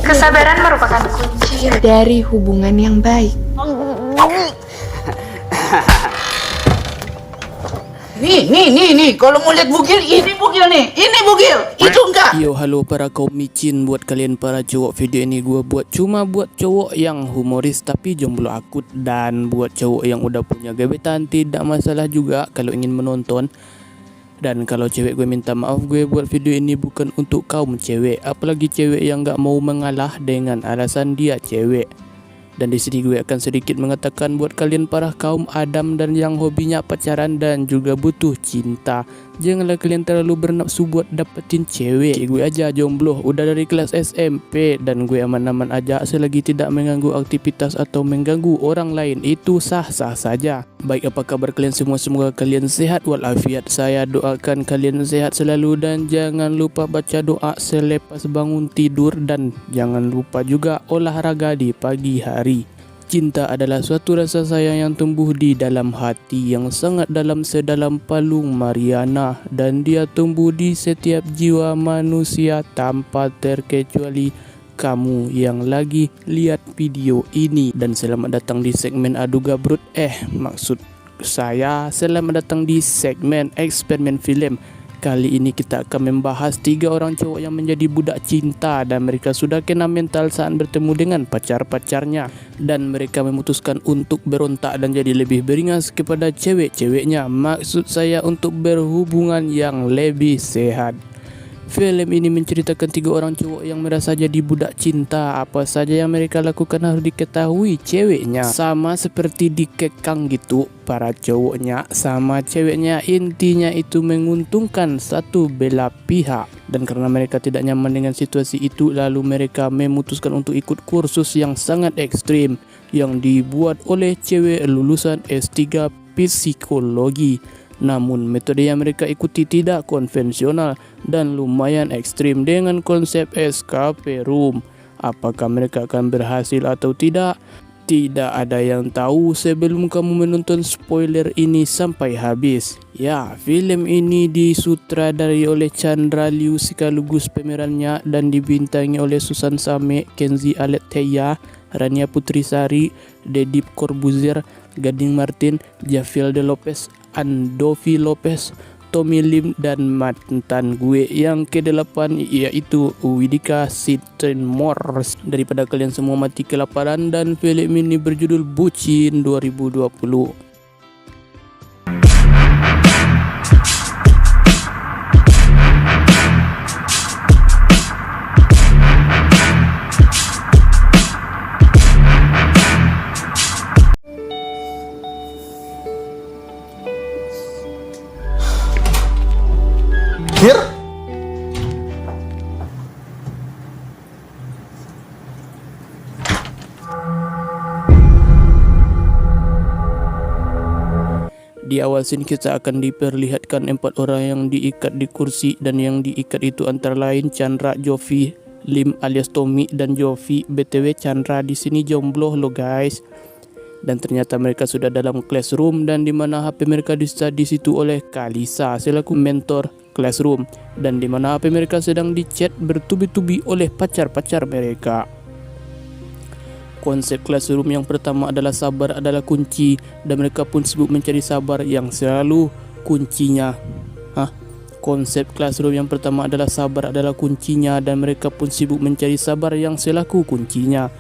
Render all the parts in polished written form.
Kesabaran merupakan kunci dari hubungan yang baik. Nih, kalau mau lihat bugil, ini bugil nih, ini bugil, itu enggak. Yo, halo para kaum micin. Buat kalian para cowok, video ini gua buat cuma buat cowok yang humoris tapi jomblo akut. Dan buat cowok yang udah punya gebetan tidak masalah juga kalau ingin menonton. Dan kalau cewek, gue minta maaf, gue buat video ini bukan untuk kaum cewek, apalagi cewek yang gak mau mengalah dengan alasan dia cewek. Dan di sini gue akan sedikit mengatakan buat kalian para kaum Adam dan yang hobinya pacaran dan juga butuh cinta, janganlah kalian terlalu bernafsu buat dapetin cewek. Gue aja jomblo udah dari kelas SMP dan gue aman-aman aja selagi tidak mengganggu aktivitas atau mengganggu orang lain, itu sah-sah saja. Baik, apa kabar kalian semua? Semoga kalian sehat walafiat. Saya doakan kalian sehat selalu dan jangan lupa baca doa selepas bangun tidur dan jangan lupa juga olahraga di pagi hari. Cinta adalah suatu rasa sayang yang tumbuh di dalam hati yang sangat dalam sedalam palung Mariana, dan dia tumbuh di setiap jiwa manusia tanpa terkecuali kamu yang lagi lihat video ini. Dan selamat datang di segmen Adu Gabrut. Maksud saya selamat datang di segmen eksperimen film. Kali ini kita akan membahas 3 orang cowok yang menjadi budak cinta dan mereka sudah kena mental saat bertemu dengan pacar-pacarnya, dan mereka memutuskan untuk berontak dan jadi lebih beringas kepada cewek-ceweknya. Maksud saya untuk berhubungan yang lebih sehat. Film ini menceritakan 3 orang cowok yang merasa jadi budak cinta. Apa saja yang mereka lakukan harus diketahui ceweknya. Sama seperti dikekang gitu para cowoknya sama ceweknya. Intinya itu menguntungkan satu belah pihak. Dan karena mereka tidak nyaman dengan situasi itu, lalu mereka memutuskan untuk ikut kursus yang sangat ekstrim yang dibuat oleh cewek lulusan S3 psikologi. Namun metode yang mereka ikuti tidak konvensional dan lumayan ekstrim dengan konsep escape room. Apakah mereka akan berhasil atau tidak? Tidak ada yang tahu sebelum kamu menonton spoiler ini sampai habis. Ya, film ini disutradari oleh Chandra Liu sekaligus pemerannya dan dibintangi oleh Susan Same, Kenzi Aletheia, Rania Putrisari, Dedip Corbuzier, Gading Martin, Javier Lopez, Andovi Lopez, Tommy Lim, dan mantan gue yang ke-8 yaitu Widika Sittenmore. Daripada kalian semua mati kelaparan, dan film ini berjudul Bucin 2020. Kir? Di awal scene kita akan diperlihatkan 4 orang yang diikat di kursi, dan yang diikat itu antara lain Chandra, Jovi, Lim alias Tommy, dan Jovi. BTW Chandra di sini jomblo lo guys. Dan ternyata mereka sudah dalam classroom, dan dimana HP mereka di situ oleh Kalisa selaku mentor classroom, dan dimana HP mereka sedang dicat bertubi-tubi oleh pacar-pacar mereka. Konsep classroom yang pertama adalah sabar adalah kunci, dan mereka pun sibuk mencari sabar yang selalu kuncinya. Konsep classroom yang pertama adalah sabar adalah kuncinya, dan mereka pun sibuk mencari sabar yang selaku kuncinya.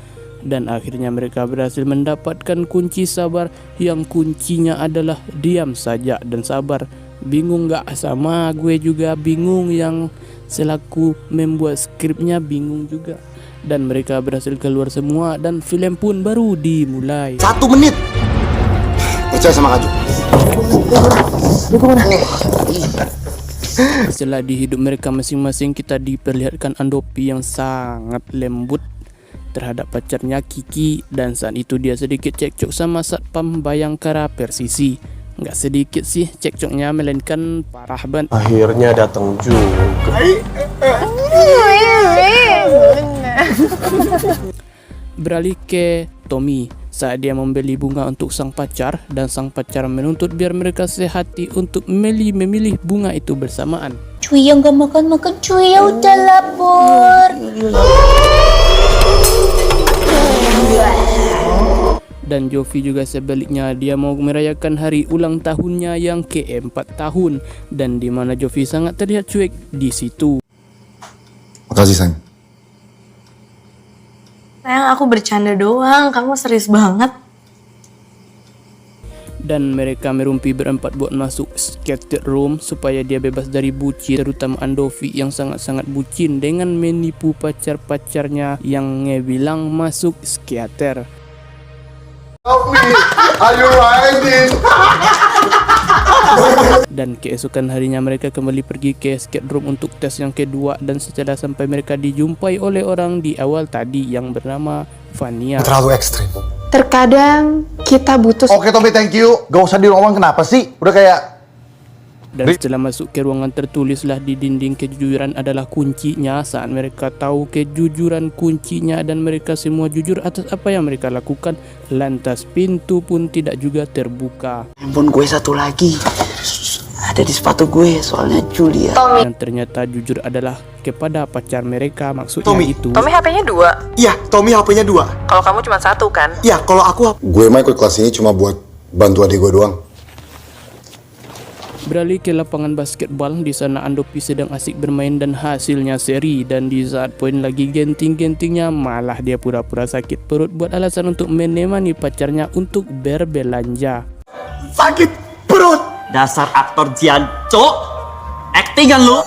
Dan akhirnya mereka berhasil mendapatkan kunci sabar yang kuncinya adalah diam saja dan sabar. Bingung gak? Sama gue juga bingung, yang selaku membuat skripnya bingung juga. Dan mereka berhasil keluar semua dan film pun baru dimulai. 1 menit. Percaya sama Kaju. Setelah di hidup mereka masing-masing, kita diperlihatkan Andopi yang sangat lembut terhadap pacarnya Kiki, dan saat itu dia sedikit cekcok sama Satpam Bayangkara Persisi. Nggak sedikit sih cekcoknya, melainkan parah banget. Akhirnya datang juga. Beralih ke Tommy saat dia membeli bunga untuk sang pacar, dan sang pacar menuntut biar mereka sehati untuk memilih bunga itu bersamaan. Cuy yang gak makan cuy, ya udah lapor. Dan Jovi juga sebaliknya, dia mau merayakan hari ulang tahunnya yang ke-4 tahun, dan di mana Jovi sangat terlihat cuek di situ. Makasih, sayang. Sayang, aku bercanda doang, kamu serius banget. Dan mereka merumpi berempat buat masuk skater room supaya dia bebas dari bucin, terutama Andovi yang sangat-sangat bucin dengan menipu pacar-pacarnya yang ngebilang masuk skater. Help me! Are you riding? Dan keesokan harinya mereka kembali pergi ke skate room untuk tes yang kedua, dan setelah sampai mereka dijumpai oleh orang di awal tadi yang bernama Vania. Terlalu ekstrim. Terkadang kita butuh Oke Tommy, thank you. Gak usah diulang, kenapa sih? Udah kayak... Dan setelah masuk ke ruangan tertulislah di dinding kejujuran adalah kuncinya. Saat mereka tahu kejujuran kuncinya dan mereka semua jujur atas apa yang mereka lakukan, lantas pintu pun tidak juga terbuka. Handphone gue satu lagi. Ada di sepatu gue, soalnya Julia. Yang ternyata jujur adalah kepada pacar mereka, maksudnya Tommy. itu. Tommy HP-nya 2. Iya, Tommy HP-nya 2. Kalau kamu cuma 1 kan? Iya, kalau aku... Gue mah ikut kelas ini cuma buat bantu adik gue doang. Beralih ke lapangan basketball, di sana Andovi sedang asik bermain dan hasilnya seri, dan di saat poin lagi genting-gentingnya malah dia pura-pura sakit perut buat alasan untuk menemani pacarnya untuk berbelanja. Sakit perut! Dasar aktor Jianco, actingan lu.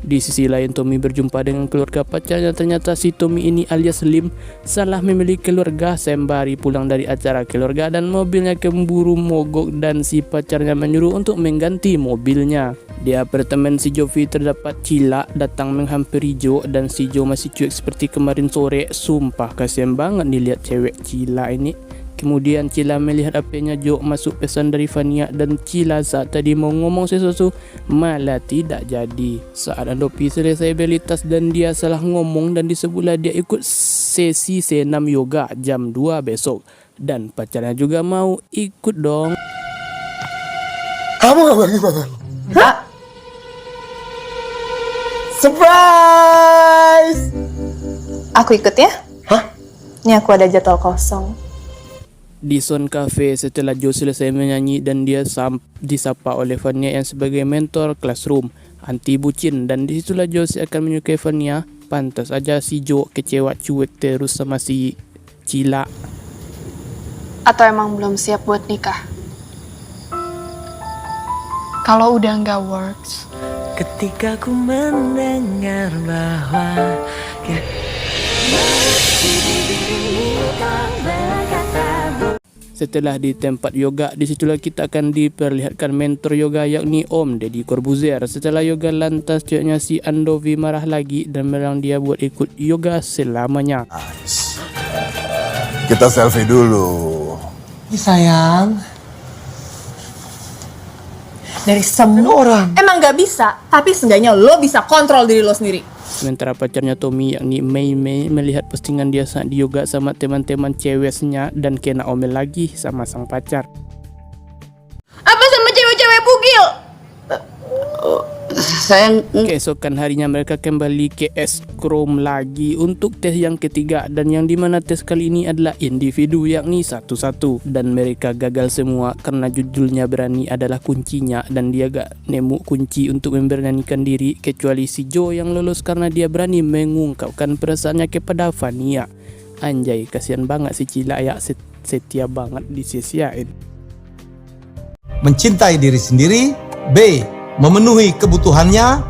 Di sisi lain Tommy berjumpa dengan keluarga pacarnya. Ternyata si Tommy ini alias Lim salah memilih keluarga sembari pulang dari acara keluarga dan mobilnya keburu mogok, dan si pacarnya menyuruh untuk mengganti mobilnya. Di apartemen si Jovi terdapat Cila datang menghampiri Jo, dan si Jo masih cuek seperti kemarin sore. Sumpah kasihan banget dilihat cewek Cila ini. Kemudian Cila melihat HP-nya Jo masuk pesan dari Vania, dan Cila saat tadi mau ngomong sesuatu malah tidak jadi. Saat Andovi selesai belitas dan dia salah ngomong, dan disebutlah dia ikut sesi senam yoga jam 2 besok, dan pacarnya juga mau ikut dong. Kamu gak bagi makan? Surprise! Aku ikut ya. Hah? Ini aku ada jadwal kosong. Di Sound Cafe setelah Jo selesai menyanyi dan dia disapa oleh Vania yang sebagai mentor classroom anti bucin, dan disitulah Jo akan menyukai Vania. Pantas aja si Jo kecewa cuek terus sama si Cila. Atau emang belum siap buat nikah? Kalau udah nggak works, Ketika ku mendengar bahwa Setelah di tempat yoga, disitulah kita akan diperlihatkan mentor yoga yakni Om Deddy Corbuzier. Setelah yoga lantas ceweknya si Andovi marah lagi dan melarang dia buat ikut yoga selamanya. Kita selfie dulu. Sayang. Dari semua Orang. emang gak bisa, tapi seenggaknya lo bisa kontrol diri lo sendiri. Sementara pacarnya Tommy yakni Mei melihat postingan dia saat di yoga sama teman-teman ceweknya dan kena omel lagi sama sang pacar. Apa sama cewek-cewek bugil? Sayang, Keesokan harinya mereka kembali ke eskrom lagi untuk tes yang ketiga, dan yang dimana tes kali ini adalah individu yakni satu-satu, dan mereka gagal semua karena judulnya berani adalah kuncinya, dan dia gak nemu kunci untuk memberanikan diri kecuali si Jo yang lolos karena dia berani mengungkapkan perasaannya kepada Vania. Anjay, kasihan banget si Cila ya, setia banget disisiain. Mencintai diri sendiri. B. Memenuhi kebutuhannya.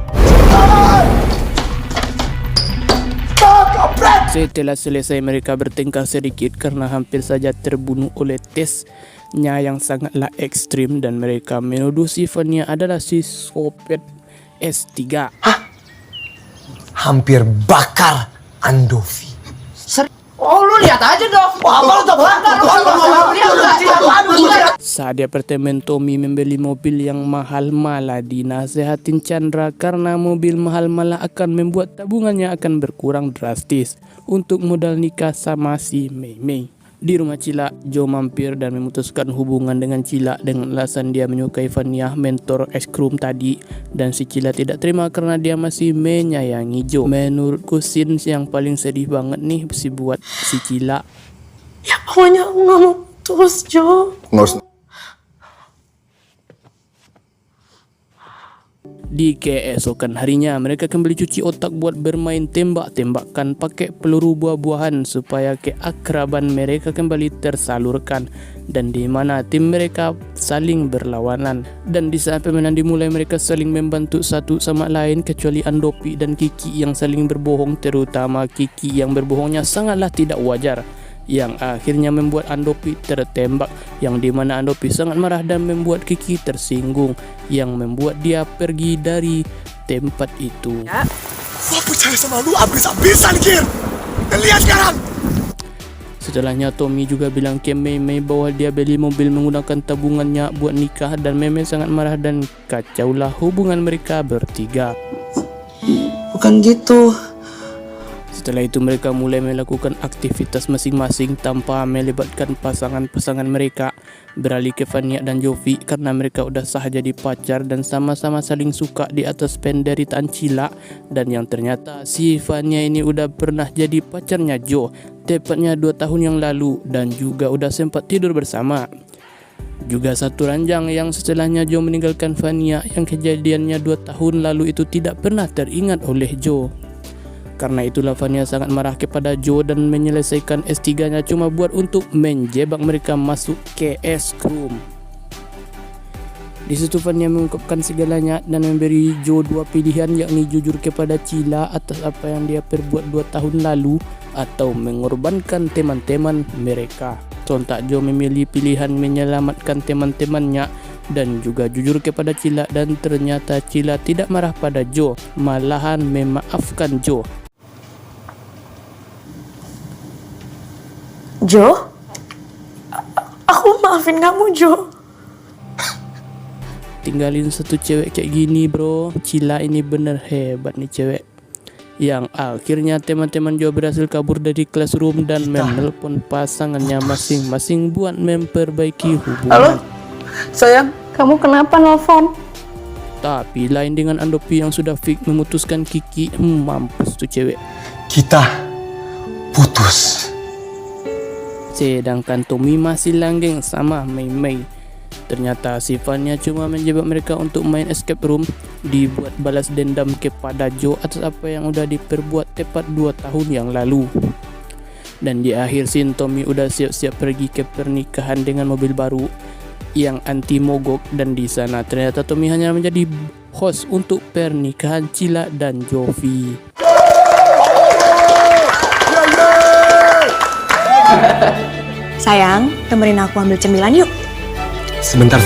Setelah selesai mereka bertengkar sedikit karena hampir saja terbunuh oleh tesnya yang sangatlah ekstrim, dan mereka menuduh si Vania adalah si Sopet S3. Hampir bakar Andovi. oh lu lihat aja dong. Apa lu tak Saat di apartemen, Tommy membeli mobil yang mahal, malah dinasehatin Chandra karena mobil mahal malah akan membuat tabungannya akan berkurang drastis untuk modal nikah sama si Mei. Di rumah Cila, Jo mampir dan memutuskan hubungan dengan Cila dengan alasan dia menyukai Fania, mentor es krim tadi, dan si Cila tidak terima karena dia masih menyayangi Jo. Menurutku scene yang paling sedih banget nih buat si Cila. Ya pokoknya aku gak mau putus, Jo. Nggak usah. Di keesokan harinya, mereka kembali cuci otak buat bermain tembak-tembakan pakai peluru buah-buahan supaya keakraban mereka kembali tersalurkan, dan di mana tim mereka saling berlawanan. Dan di saat permainan dimulai, mereka saling membantu satu sama lain kecuali Andopi dan Kiki yang saling berbohong, terutama Kiki yang berbohongnya sangatlah tidak wajar, yang akhirnya membuat Andopi tertembak, yang dimana Andopi sangat marah dan membuat Kiki tersinggung, yang membuat dia pergi dari tempat itu. Gua percaya sama lu abis-abisan, Kir. Dan lihat sekarang. Setelahnya Tommy juga bilang ke Mei bahwa dia beli mobil menggunakan tabungannya buat nikah, dan Mei sangat marah dan kacaulah hubungan mereka bertiga. Bukan gitu. Setelah itu mereka mulai melakukan aktivitas masing-masing tanpa melibatkan pasangan-pasangan mereka, beralih ke Fania dan Jovi karena mereka udah sah jadi pacar dan sama-sama saling suka di atas penderitaan Cila, dan yang ternyata si Fania ini udah pernah jadi pacarnya Jo, tepatnya 2 tahun yang lalu, dan juga udah sempat tidur bersama. Juga satu ranjang yang setelahnya Jo meninggalkan Fania, yang kejadiannya 2 tahun lalu itu tidak pernah teringat oleh Jo. Karena itulah Fania sangat marah kepada Jo dan menyelesaikan S3-nya cuma buat untuk menjebak mereka masuk ke es krim. Di situ Fania mengungkapkan segalanya dan memberi Jo 2 pilihan, yakni jujur kepada Cila atas apa yang dia perbuat 2 tahun lalu atau mengorbankan teman-teman mereka. Sontak Jo memilih pilihan menyelamatkan teman-temannya dan juga jujur kepada Cila, dan ternyata Cila tidak marah pada Jo, malahan memaafkan Jo. Jo? Aku maafin kamu, Jo. Tinggalin satu cewek kayak gini, bro. Cila ini bener hebat nih cewek. Yang akhirnya teman-teman Jo berhasil kabur dari classroom dan menelpon pasangannya masing-masing buat memperbaiki hubungan. Halo, sayang, kamu kenapa nelfon? Tapi lain dengan Andopi yang sudah fix memutuskan Kiki, mampus tuh cewek. Kita putus. Sedangkan Tommy masih langgeng sama Mei. Ternyata sifatnya cuma menjebak mereka untuk main escape room, dibuat balas dendam kepada Jo atas apa yang udah diperbuat tepat 2 tahun yang lalu. Dan di akhir scene Tommy udah siap-siap pergi ke pernikahan dengan mobil baru yang anti mogok, dan di sana ternyata Tommy hanya menjadi host untuk pernikahan Cila dan Jovi. Sayang, temenin aku ambil cemilan yuk. Sebentar.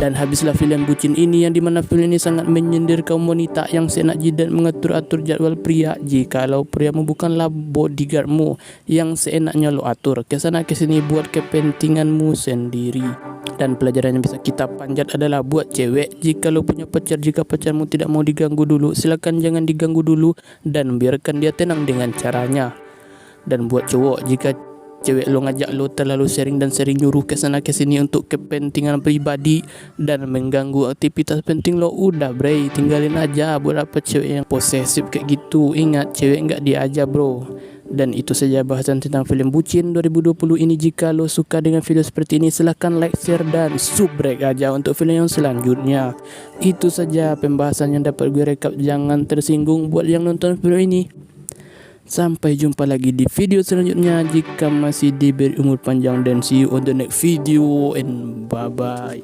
Dan habislah film bucin ini, yang dimana film ini sangat menyindir kaum wanita yang seenak jidat mengatur-atur jadwal pria. Jikalau priamu bukanlah bodyguardmu yang seenaknya lo atur kesana kesini buat kepentinganmu sendiri. Dan pelajaran yang bisa kita panjat adalah buat cewek, jika lo punya pacar, jika pacarmu tidak mau diganggu dulu, silakan jangan diganggu dulu dan biarkan dia tenang dengan caranya. Dan buat cowok, jika cewek lo ngajak lo terlalu sering nyuruh kesana kesini untuk kepentingan pribadi dan mengganggu aktivitas penting lo, udah bre, tinggalin aja. Buat apa cewek yang posesif kayak gitu? Ingat, cewek nggak diajar bro. Dan itu saja bahasan tentang film bucin 2020 ini. Jika lo suka dengan video seperti ini, silahkan like, share, dan subscribe aja untuk film yang selanjutnya. Itu saja pembahasan yang dapat gue rekap. Jangan tersinggung buat yang nonton video ini. Sampai jumpa lagi di video selanjutnya jika masih diberi umur panjang, dan see you on the next video and bye bye.